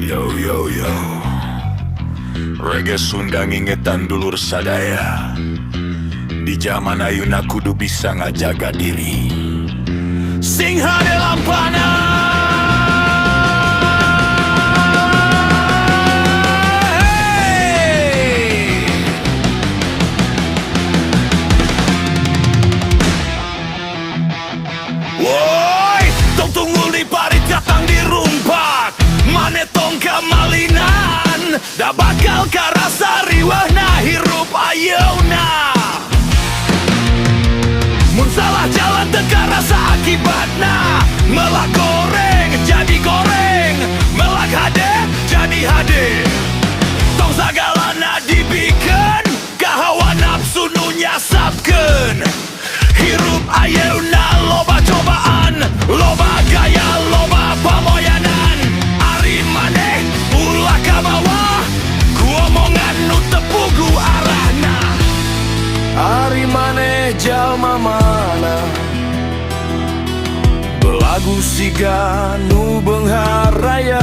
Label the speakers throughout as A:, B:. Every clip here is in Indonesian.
A: Yo yo yo, reggae Sunda ngingetan dulur sadaya. Di zaman ayeuna kudu bisa ngajaga diri. Sing hade lampana. Woi, tong tunggul di parit datang di rumpak. Mane tong kamalinan, da bakal karasa riwahna hirup ayeuna. Mun salah jalan teka rasa akibatna, melah goreng jadi goreng, melah hade jadi hade. Tong sagalana dibikeun, kahawa nafsu nu nyasapkeun. Hirup ayeuna loba cobaan, loba gaya, loba pamoyanan. Ari maneh ulah ka bawah, ku omongan nu tepugu arahna. Ari maneh jalma mana, belagu siga nu beunghar raya.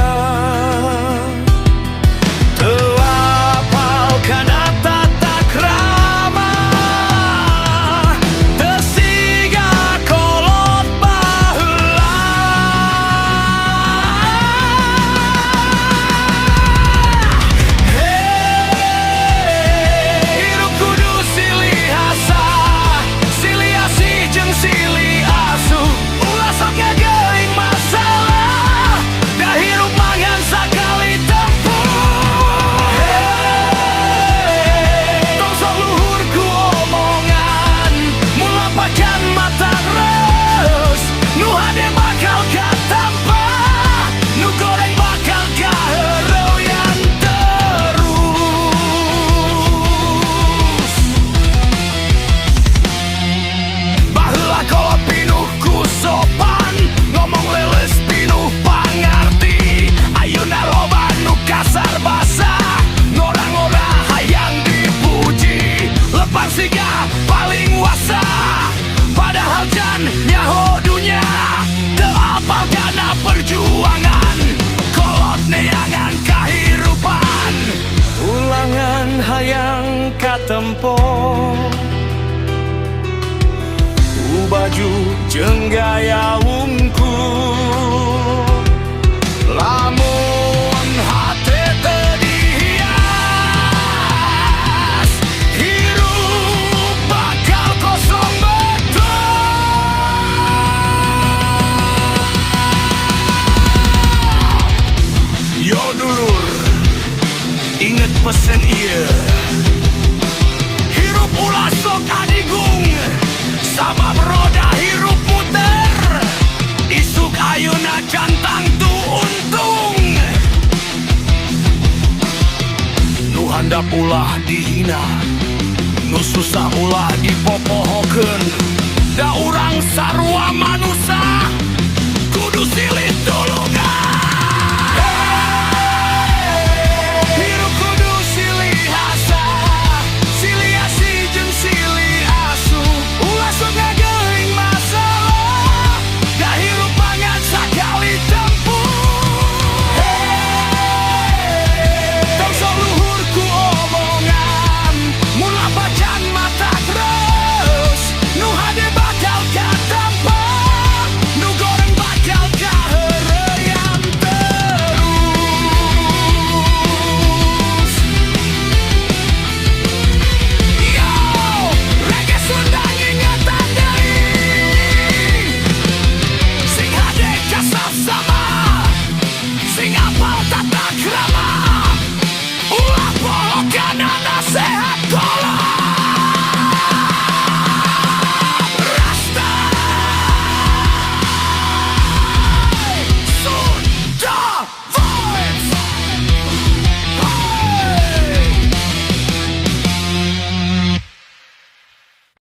A: Teu apal kana tata krama, teu siga kolot baheula. Hey, hirup kudu silih asa, silih asih jeung silih asuh. Ulah sok ngageuing masalah, da hirup mangan sakali tempuh. Hey, tong sok luhur ku omongan, mun lampakan mata reus, nu hade bakal katampa, nu goreng bakal kaheureuyan terus. Baheula kolot pinuh ku sopan, ngomong leles pinuh pangarti. Ayeuna loba nu kasar basah, ngora-ngora hayang dipuji. Lepang siga paling wasa, padahal jan nyaho dunya. Teu apal kana perjuangan, kolot neangan kahirupan. Ulangan hayang katempo, baju jeung gaya wungkul. Lamun hate teu dihias, hirup bakal kosong betul. Yo dulur, inget pesen ieu. Hirup ulah sok adigung, sama beroda hirup muter. Isuk ayeuna jantang tu untung, nu handap ulah dihina, nu susah ulah dipopohokeun. Da urang sarua manusia